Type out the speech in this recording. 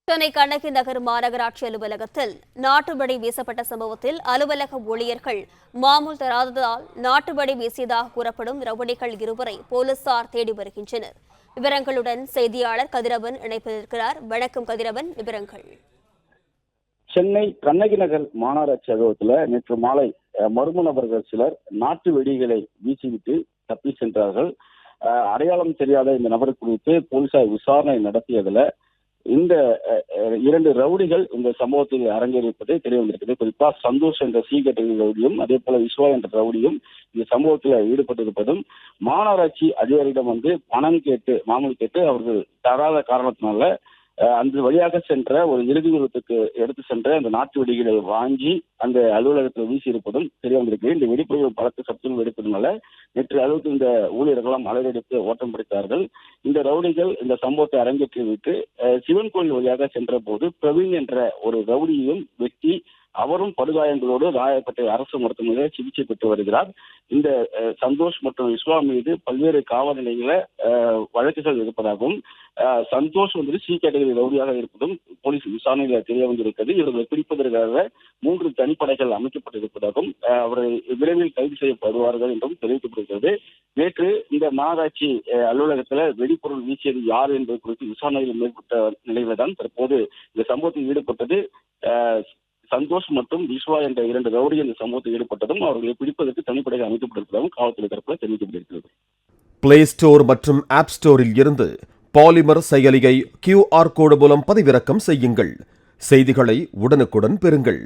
சென்னை கண்ணகி நகர் மாநகராட்சி அலுவலகத்தில் நாட்டுப்படி வீசப்பட்ட சம்பவத்தில் அலுவலக ஊழியர்கள் மாமூல் தராததால் நாட்டுப்படி வீசியதாக கூறப்படும் ரவுடிகள் இருவரை போலீசார் தேடி வருகின்றனர். விவரங்களுடன் செய்தியாளர் கதிரவன் இணைப்பிருக்கிறார். வணக்கம் கதிரவன், விவரங்கள். சென்னை கண்ணகி நகர் மாநகராட்சி அலுவலகத்தில் நேற்று மாலை மர்ம நபர்கள் சிலர் நாட்டு வெடிகளை வீசிவிட்டு தப்பி சென்றார்கள். அடையாளம் தெரியாத இந்த நபர் குறித்து போலீசார் விசாரணை நடத்தியதில் இந்த 2 ரவுடிகள் இந்த சம்பவத்தில் அரங்கேறிப்பது தெரிய வந்திருக்குது. குறிப்பா சந்தோஷ் என்ற சி கேட்டகரி ரவுடியும் அதே போல விஸ்வா என்ற ரவுடியும் இந்த சம்பவத்தில் ஈடுபட்டிருப்பதும் மாநகராட்சி அதிகாரியிடம் பணம் கேட்டு மாமூல் கேட்டு அவர்கள் தராத காரணத்தினால அந்த வழியாக சென்ற ஒரு இறுதி விருத்துக்கு எடுத்து சென்ற அந்த நாட்டு வெடிகளை வாங்கி அந்த அலுவலகத்தில் வீசி இருப்பதும் தெரிய வந்திருக்கு. இந்த வெடிப்புகள் பலத்த சப்தம் வெடிப்பதனால நேற்று அலுவலகத்தில் இந்த ஊழியர்களும் அலறடித்து ஓட்டம் பிடித்தார்கள். இந்த ரவுடிகள் இந்த சம்பவத்தை அரங்கேற்றி விட்டு சிவன் கோயில் வழியாக சென்ற போது பிரவீன் என்ற ஒரு ரவுடியையும் வெட்டி அவரும் படுகாயங்களோடு ராயப்பேட்டை அரசு மருத்துவமனையில் சிகிச்சை பெற்று வருகிறார். இந்த சந்தோஷ் மற்றும் விஸ்வா மீது பல்வேறு காவல் நிலையங்களில் வழக்குகள் இருப்பதாகவும் சந்தோஷ் சி கேட்டகரி ரவுடியாக இருப்பதும் போலீஸ் விசாரணையில் தெரிய வந்திருக்கிறது. இவர்களை பிடிப்பதற்காக 3 தனிப்படைகள் அமைக்கப்பட்டிருப்பதாகவும் அவரை விரைவில் கைது செய்யப்படுவார்கள் என்றும் தெரிவிக்கப்படுகிறது. நேற்று இந்த மாநகராட்சி அலுவலகத்தில் வெடிப்பொருள் வீசியது யார் என்பது குறித்து விசாரணையில் மேற்பட்ட நிலையில தான் தற்போது இந்த சம்பவத்தில் ஈடுபட்டது சந்தோஷ் மற்றும் விஸ்வா என்ற 2 ரவுடிகள் இந்த சம்பவத்தில் ஈடுபட்டதும் அவர்களை பிடிப்பதற்கு தனிப்படைகள் அமைக்கப்பட்டிருப்பதாகவும் காவல்துறை தரப்பில் தெரிவிக்கப்பட்டிருக்கிறது. பிளே ஸ்டோர் மற்றும் ஆப் ஸ்டோரில் இருந்து பாலிமர் செயலியை QR கோடு மூலம் பதிவிறக்கம் செய்யுங்கள். செய்திகளை உடனுக்குடன் பெறுங்கள்.